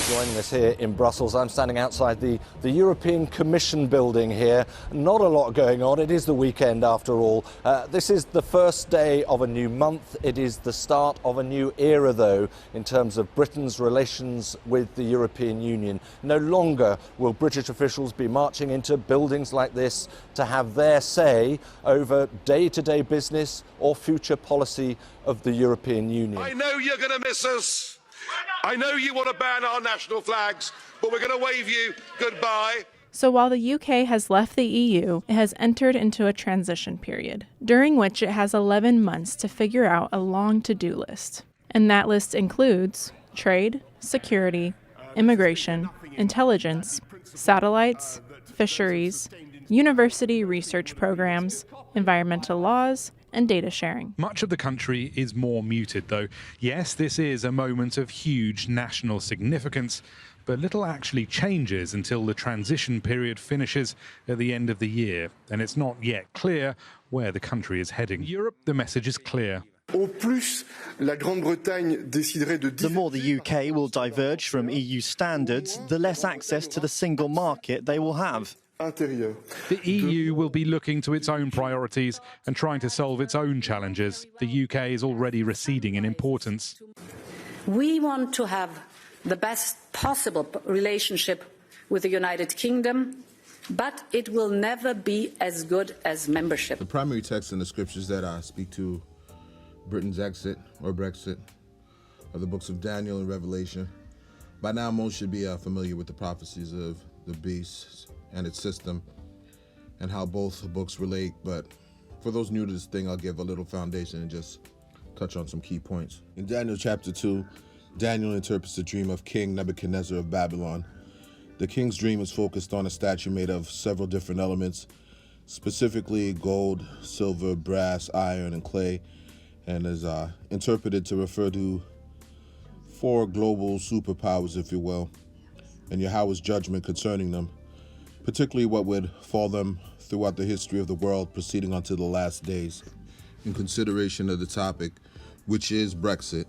Joining us here in Brussels, I'm standing outside the European Commission building here. Not a lot going on. It is the weekend after all. This is the first day of a new month. It is the start of a new era, though, in terms of Britain's relations with the European Union. No longer will British officials be marching into buildings like this to have their say over day-to-day business or future policy of the European Union. I know you're going to miss us. I know you want to ban our national flags, but we're going to wave you goodbye. So while the UK has left the EU, it has entered into a transition period, during which it has 11 months to figure out a long to-do list. And that list includes trade, security, immigration, intelligence, satellites, fisheries, university research programs, environmental laws, and data sharing. Much of the country is more muted, though. Yes, this is a moment of huge national significance, but little actually changes until the transition period finishes at the end of the year, and it's not yet clear where the country is heading. Europe, the message is clear. The more the UK will diverge from EU standards, the less access to the single market they will have. The EU will be looking to its own priorities and trying to solve its own challenges. The UK is already receding in importance. We want to have the best possible relationship with the United Kingdom, but it will never be as good as membership. The primary text in the scriptures that speak to Britain's exit or Brexit are the books of Daniel and Revelation. By now, most should be familiar with the prophecies of the beast and its system and how both books relate, but for those new to this thing, I'll give a little foundation and just touch on some key points. In Daniel chapter 2, Daniel interprets the dream of King Nebuchadnezzar of Babylon. The king's dream is focused on a statue made of several different elements, specifically gold, silver, brass, iron, and clay, and is interpreted to refer to 4 global superpowers, if you will, and Yahweh's judgment concerning them, particularly what would fall them throughout the history of the world proceeding unto the last days. In consideration of the topic, which is Brexit,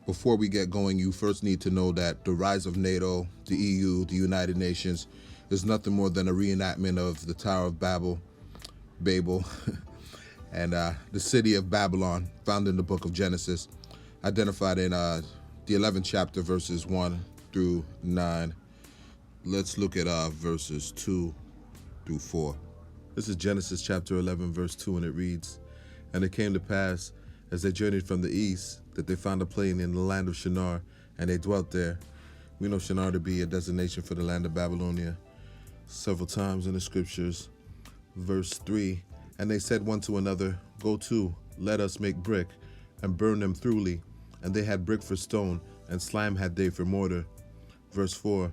before we get going, you first need to know that the rise of NATO, the EU, the United Nations, is nothing more than a reenactment of the Tower of Babel, and the city of Babylon, found in the book of Genesis, identified in the 11th chapter, verses 1 through 9. Let's look at verses 2 through 4. This is Genesis chapter 11, verse 2, and it reads, "And it came to pass, as they journeyed from the east, that they found a plain in the land of Shinar, and they dwelt there." We know Shinar to be a designation for the land of Babylonia several times in the scriptures. Verse 3, "And they said one to another, Go to, let us make brick, and burn them thoroughly. And they had brick for stone, and slime had they for mortar." Verse 4,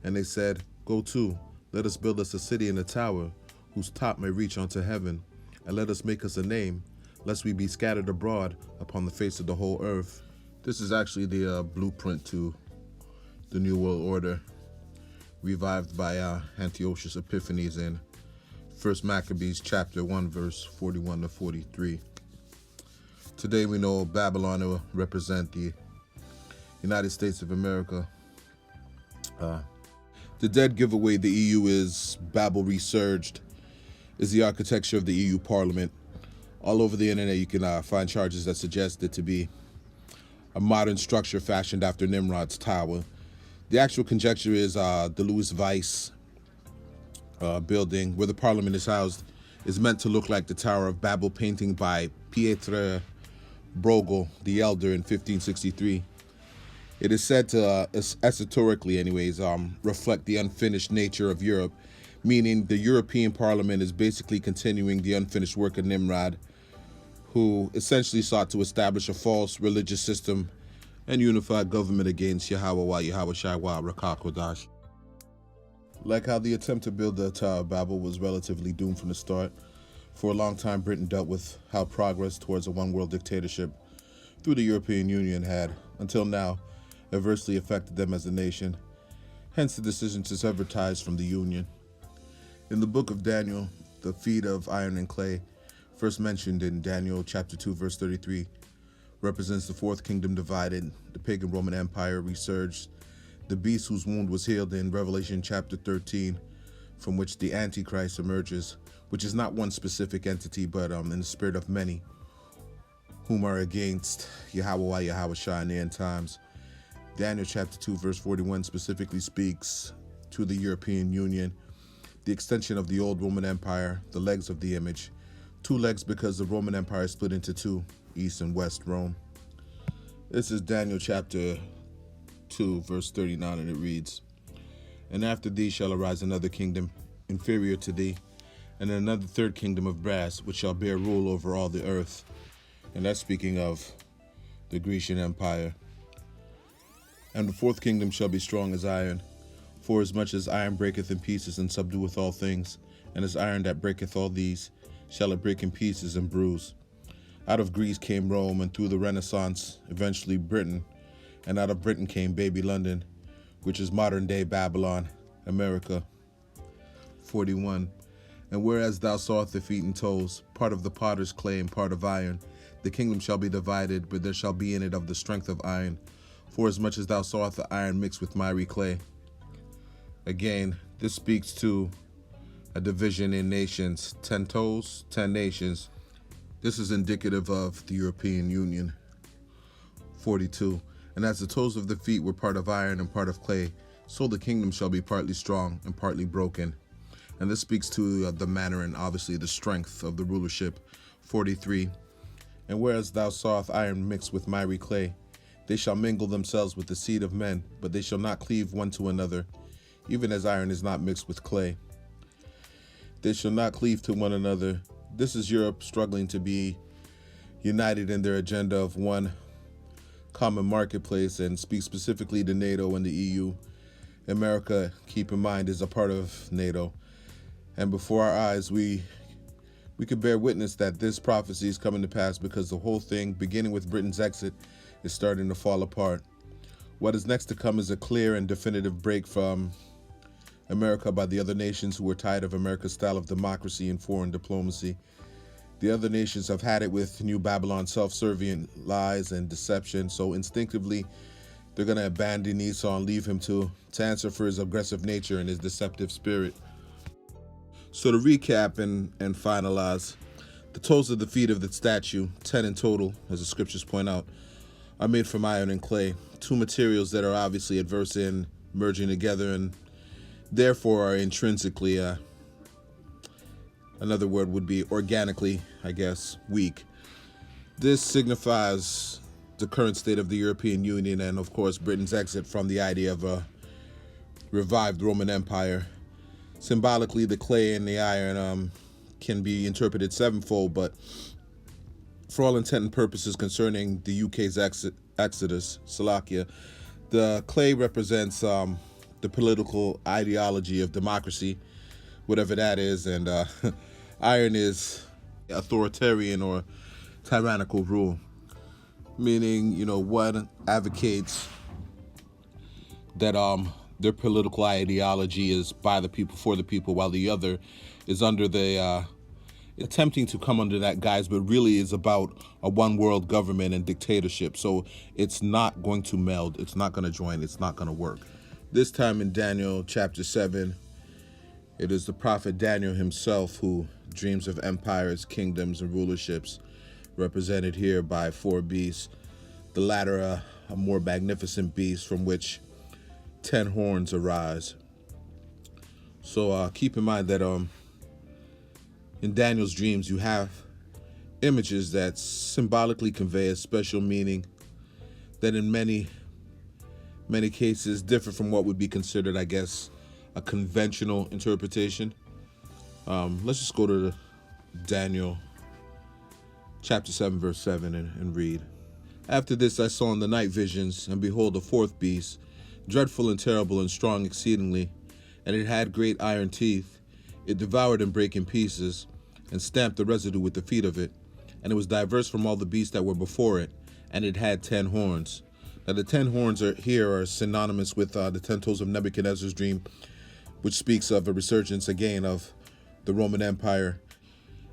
"And they said, Go to, let us build us a city and a tower, whose top may reach unto heaven, and let us make us a name, lest we be scattered abroad upon the face of the whole earth." This is actually the blueprint to the New World Order, revived by Antiochus Epiphanes in 1 Maccabees chapter 1, verse 41 to 43. Today we know Babylon will represent the United States of America. The dead giveaway the EU is Babel resurged is the architecture of the EU Parliament. All over the internet you can find charges that suggest it to be a modern structure fashioned after Nimrod's tower. The actual conjecture is the Louis Weiss building where the Parliament is housed is meant to look like the Tower of Babel painting by Pietre Bruegel the Elder in 1563. It is said to, esoterically anyways, reflect the unfinished nature of Europe, meaning the European Parliament is basically continuing the unfinished work of Nimrod, who essentially sought to establish a false religious system and unified government against Yahweh Shaiwa Rakakodash. Like how the attempt to build the Tower of Babel was relatively doomed from the start, for a long time Britain dealt with how progress towards a one-world dictatorship through the European Union had, until now, adversely affected them as a nation, hence the decision to sever ties from the Union. In the book of Daniel, the feet of iron and clay first mentioned in Daniel chapter 2, verse 33, represents the fourth kingdom divided, the pagan Roman Empire resurged, the beast whose wound was healed in Revelation chapter 13, from which the Antichrist emerges, which is not one specific entity, but in the spirit of many, whom are against Yahweh Yahushua in the end times. Daniel chapter 2, verse 41 specifically speaks to the European Union, the extension of the old Roman Empire, the legs of the image. Two legs because the Roman Empire split into two, East and West Rome. This is Daniel chapter 2, verse 39, and it reads, "And after thee shall arise another kingdom inferior to thee, and another third kingdom of brass, which shall bear rule over all the earth." And that's speaking of the Grecian Empire. "And the fourth kingdom shall be strong as iron, for as much as iron breaketh in pieces and subdueth all things, and as iron that breaketh all these, shall it break in pieces and bruise. Out of Greece came Rome, and through the Renaissance, eventually Britain, and out of Britain came baby London, which is modern-day Babylon, America." 41. "And whereas thou sawest the feet and toes, part of the potter's clay and part of iron, the kingdom shall be divided, but there shall be in it of the strength of iron, for as much as thou sawest the iron mixed with miry clay." Again, this speaks to a division in nations, 10 toes, 10 nations. This is indicative of the European Union. 42. "And as the toes of the feet were part of iron and part of clay, so the kingdom shall be partly strong and partly broken." And this speaks to the manner and obviously the strength of the rulership. 43. "And whereas thou sawest iron mixed with miry clay, they shall mingle themselves with the seed of men, but they shall not cleave one to another, even as iron is not mixed with clay. They shall not cleave to one another." This is Europe struggling to be united in their agenda of one common marketplace, and speaks specifically to NATO and the EU. America, keep in mind, is a part of NATO. And before our eyes, we could bear witness that this prophecy is coming to pass, because the whole thing, beginning with Britain's exit, is starting to fall apart. What is next to come is a clear and definitive break from America by the other nations who are tired of America's style of democracy and foreign diplomacy. The other nations have had it with New Babylon, self-serving lies and deception, so instinctively they're going to abandon Esau and leave him to answer for his aggressive nature and his deceptive spirit. So to recap and finalize, the toes of the feet of the statue, 10 in total, as the scriptures point out, are made from iron and clay, two materials that are obviously adverse in merging together and therefore are intrinsically, another word would be organically, I guess, weak. This signifies the current state of the European Union and, of course, Britain's exit from the idea of a revived Roman Empire. Symbolically, the clay and the iron can be interpreted sevenfold, but for all intent and purposes concerning the UK's exodus, Slovakia, the clay represents the political ideology of democracy, whatever that is, and iron is authoritarian or tyrannical rule, meaning, one advocates that their political ideology is by the people, for the people, while the other is under the attempting to come under that guise, but really is about a one world government and dictatorship. So it's not going to meld, it's not going to join, it's not going to work. This time in Daniel chapter 7, it is the prophet Daniel himself who dreams of empires, kingdoms, and rulerships, represented here by 4 beasts, the latter a more magnificent beast from which 10 horns arise. So keep in mind that in Daniel's dreams you have images that symbolically convey a special meaning that in many cases differ from what would be considered, I guess, a conventional interpretation. Let's just go to Daniel chapter 7, verse 7 and read. "After this I saw in the night visions, and behold, a fourth beast, dreadful and terrible and strong exceedingly, and it had great iron teeth. It devoured and brake in pieces, and stamped the residue with the feet of it. And it was diverse from all the beasts that were before it, and it had 10 horns. Now the 10 horns are synonymous with the 10 toes of Nebuchadnezzar's dream, which speaks of a resurgence again of the Roman Empire.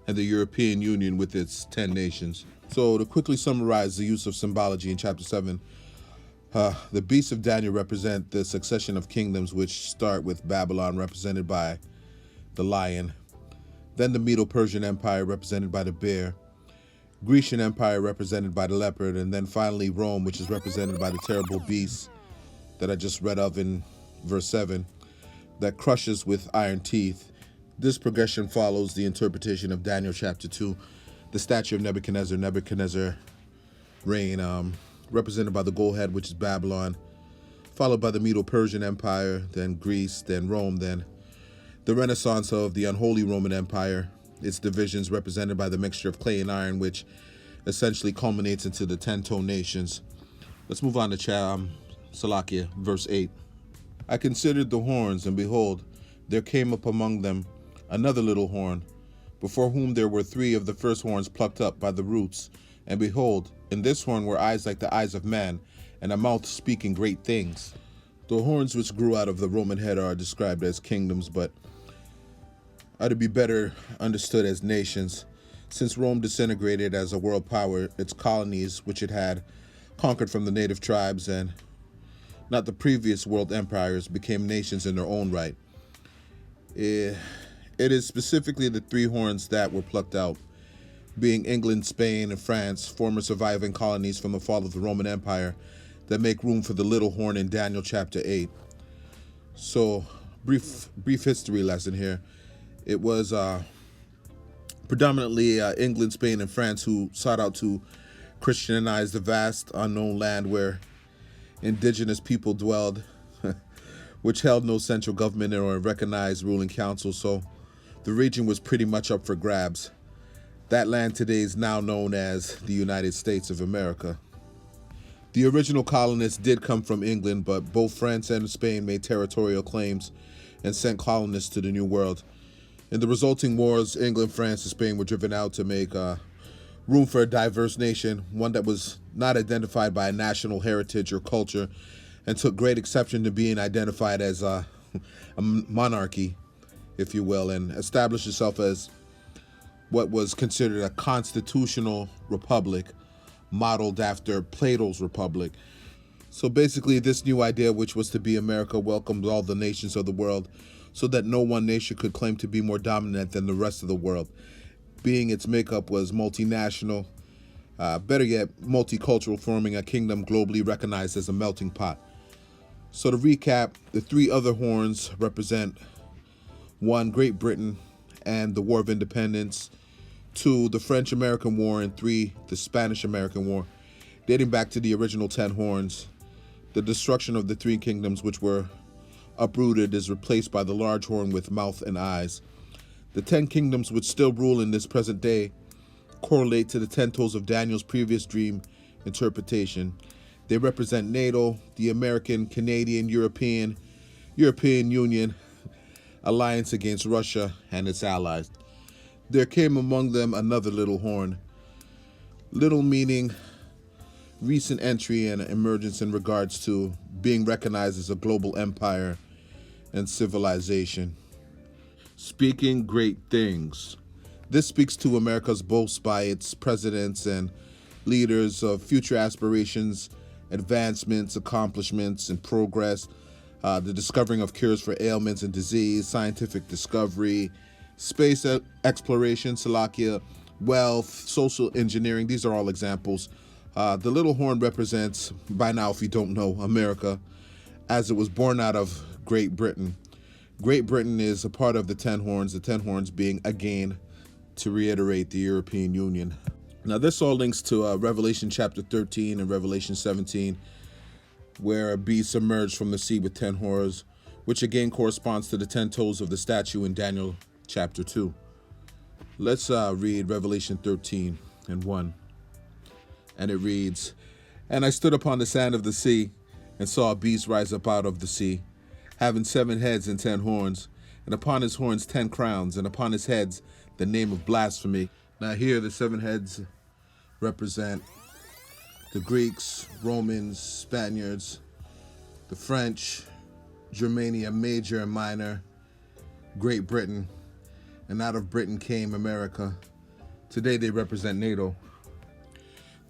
and the European Union with its 10 nations. So to quickly summarize the use of symbology in chapter 7, the beasts of Daniel represent the succession of kingdoms which start with Babylon, represented by the lion, then the Medo-Persian Empire, represented by the bear, Grecian Empire, represented by the leopard, and then finally Rome, which is represented by the terrible beast that I just read of in verse 7, that crushes with iron teeth. This progression follows the interpretation of Daniel chapter 2, the statue of Nebuchadnezzar reign, represented by the gold head, which is Babylon, followed by the Medo-Persian Empire, then Greece, then Rome, then the renaissance of the unholy Roman Empire, its divisions represented by the mixture of clay and iron, which essentially culminates into the 10-toe nations. Let's move on to Salakia, verse 8. I considered the horns, and behold, there came up among them another little horn, before whom there were 3 of the first horns plucked up by the roots. And behold, in this horn were eyes like the eyes of man, and a mouth speaking great things. The horns which grew out of the Roman head are described as kingdoms, but are to be better understood as nations. Since Rome disintegrated as a world power, its colonies, which it had conquered from the native tribes and not the previous world empires, became nations in their own right. It is specifically the 3 horns that were plucked out, being England, Spain, and France, former surviving colonies from the fall of the Roman Empire, that make room for the little horn in Daniel chapter 8. So, brief history lesson here. It was predominantly England, Spain, and France who sought out to Christianize the vast unknown land where indigenous people dwelled, which held no central government or a recognized ruling council, so the region was pretty much up for grabs. That land today is now known as the United States of America. The original colonists did come from England, but both France and Spain made territorial claims and sent colonists to the New World. In the resulting wars, England, France, and Spain were driven out to make room for a diverse nation, one that was not identified by a national heritage or culture, and took great exception to being identified as a monarchy, if you will, and established itself as what was considered a constitutional republic, modeled after Plato's republic. So basically, this new idea, which was to be America, welcomed all the nations of the world, so that no one nation could claim to be more dominant than the rest of the world, being its makeup was multinational, better yet, multicultural, forming a kingdom globally recognized as a melting pot. So to recap, the 3 other horns represent 1, Great Britain and the War of Independence, 2, the French-American War, and 3, the Spanish-American War, dating back to the original 10 horns. The destruction of the 3 kingdoms which were uprooted is replaced by the large horn with mouth and eyes. The 10 kingdoms which still rule in this present day correlate to the 10 toes of Daniel's previous dream interpretation. They represent NATO, the American, Canadian, European Union alliance against Russia and its allies. There came among them another little horn. Little meaning recent entry and emergence in regards to being recognized as a global empire and civilization. Speaking great things. This speaks to America's boast by its presidents and leaders of future aspirations, advancements, accomplishments, and progress, the discovering of cures for ailments and disease, scientific discovery, space exploration, Salakia, wealth, social engineering. These are all examples. The little horn represents, by now if you don't know, America, as it was born out of Great Britain. Great Britain is a part of the 10 horns, the 10 horns being, again, to reiterate, the European Union. Now this all links to Revelation chapter 13 and Revelation 17, where a beast emerged from the sea with 10 horns, which again corresponds to the 10 toes of the statue in Daniel chapter 2. Let's read Revelation 13 and 1. And it reads, And I stood upon the sand of the sea, and saw a beast rise up out of the sea, having 7 heads and 10 horns, and upon his horns 10 crowns, and upon his heads the name of blasphemy. Now here the 7 heads represent the Greeks, Romans, Spaniards, the French, Germania Major and Minor, Great Britain, and out of Britain came America, Today they represent NATO.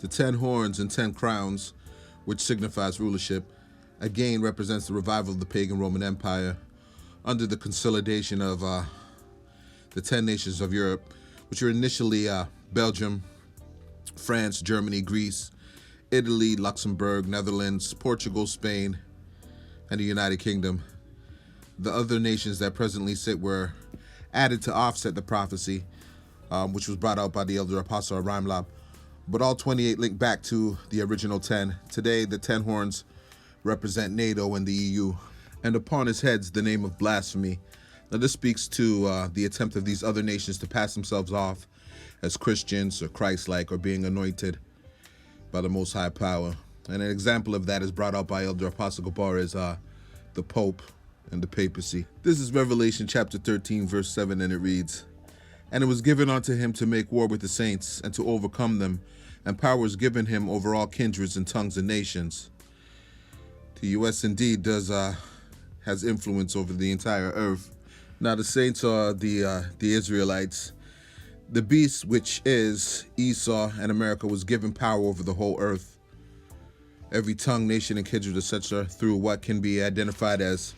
The 10 horns and 10 crowns, which signifies rulership, again represents the revival of the pagan Roman Empire under the consolidation of the 10 nations of Europe, which were initially Belgium, France, Germany, Greece, Italy, Luxembourg, Netherlands, Portugal, Spain, and the United Kingdom. The other nations that presently sit were added to offset the prophecy, which was brought out by the elder apostle Rimlab. But all 28 link back to the original 10. Today, the 10 horns represent NATO and the EU, and upon his heads the name of blasphemy. Now this speaks to the attempt of these other nations to pass themselves off as Christians or Christ-like or being anointed by the Most High Power. And an example of that is brought out by Elder Apostle Gabar is the Pope and the papacy. This is Revelation chapter 13, verse 7, and it reads, "And it was given unto him to make war with the saints and to overcome them, and power is given him over all kindreds and tongues and nations." The U.S. indeed has influence over the entire earth. Now the saints are the Israelites. The beast, which is Esau and America, was given power over the whole earth. Every tongue, nation, and kindred, etc., through what can be identified as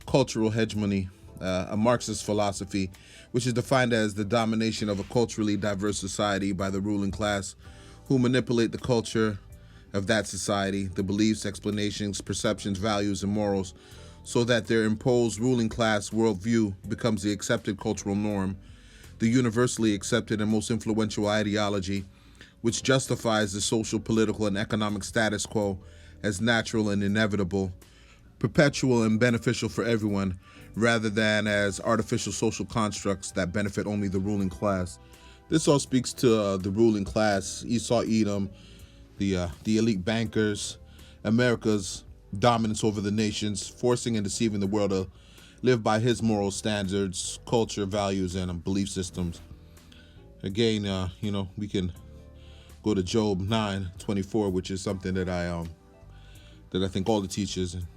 cultural hegemony, a Marxist philosophy, which is defined as the domination of a culturally diverse society by the ruling class, who manipulate the culture of that society, the beliefs, explanations, perceptions, values, and morals, so that their imposed ruling class worldview becomes the accepted cultural norm, the universally accepted and most influential ideology, which justifies the social, political, and economic status quo as natural and inevitable, perpetual and beneficial for everyone, rather than as artificial social constructs that benefit only the ruling class. This all speaks to the ruling class, Esau, Edom, the elite bankers, America's dominance over the nations, forcing and deceiving the world to live by his moral standards, culture, values, and belief systems. Again, we can go to Job 9:24, which is something that I think all the teachers and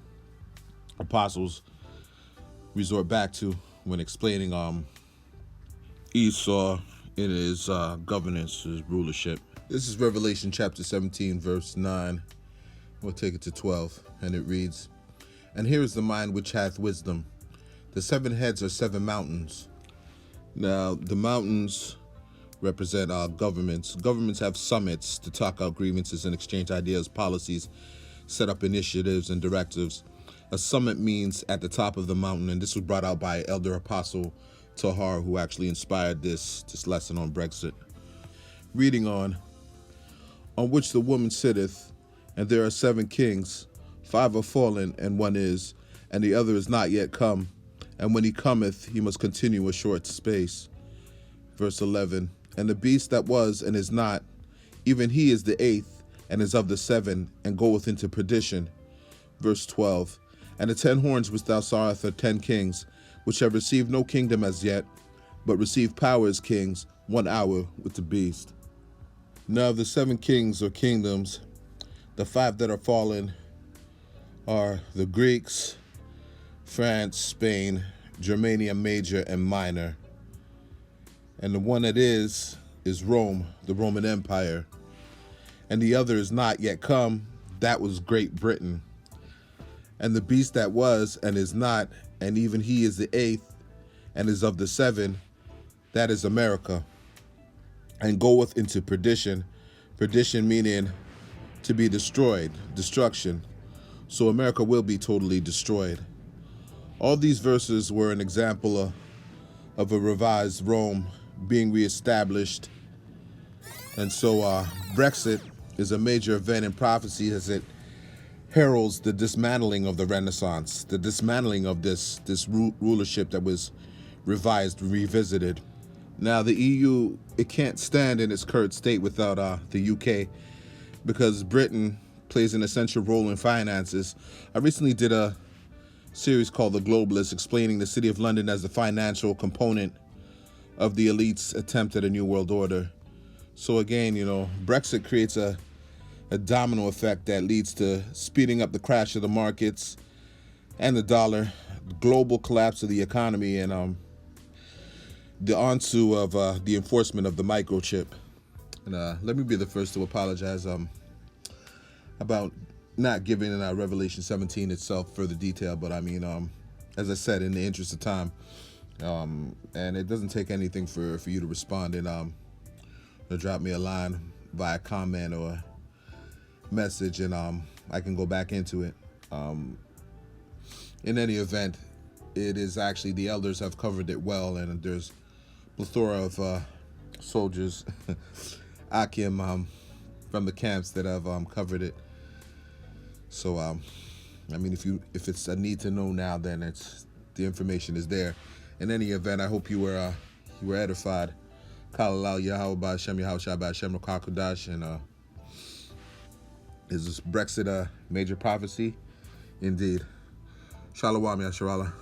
apostles resort back to when explaining Esau in his governance, his rulership. This is Revelation chapter 17, verse 9. We'll take it to 12, and it reads, "And here is the mind which hath wisdom. The 7 heads are 7 mountains." Now, the mountains represent governments. Governments have summits to talk out grievances and exchange ideas, policies, set up initiatives and directives. A summit means at the top of the mountain, and this was brought out by Elder Apostle Tahar, who actually inspired this lesson on Brexit. Reading on which the woman sitteth, and there are 7 kings, 5 are fallen, and 1 is, and the other is not yet come. And when he cometh, he must continue a short space. Verse 11, "And the beast that was and is not, even he is the 8th, and is of the 7, and goeth into perdition." Verse 12, "And the 10 horns which thou sawest are 10 kings, which have received no kingdom as yet, but receive power as kings 1 hour with the beast." Now the 7 kings or kingdoms, the 5 that are fallen are the Greeks, France, Spain, Germania Major and Minor. And the one that is Rome, the Roman Empire. And the other is not yet come, that was Great Britain. And the beast that was and is not, and even he is the 8th, and is of the 7, that is America. And goeth into perdition, perdition meaning to be destroyed, destruction. So America will be totally destroyed. All these verses were an example of a revised Rome being reestablished. And so Brexit is a major event in prophecy as it heralds the dismantling of the Renaissance, the dismantling of this rulership that was revised, revisited. Now the EU, it can't stand in its current state without the UK, because Britain plays an essential role in finances. I recently did a series called The Globalist, explaining the City of London as the financial component of the elite's attempt at a new world order. So again, Brexit creates a domino effect that leads to speeding up the crash of the markets and the dollar, global collapse of the economy, and the onto of the enforcement of the microchip. And let me be the first to apologize about not giving Revelation 17 itself further detail, but I mean, as I said, in the interest of time, and it doesn't take anything for you to respond and drop me a line via comment or message, and I can go back into it. In any event, it is actually, the elders have covered it well, and there's plethora of soldiers, Akim, from the camps that have covered it. So, I mean, if it's a need to know now, then the information is there. In any event, I hope you were edified. Kalalal Yahweh Hashem Yahushua Hashem Rakakodash, and is this Brexit a major prophecy? Indeed. Shalom Yasharallah.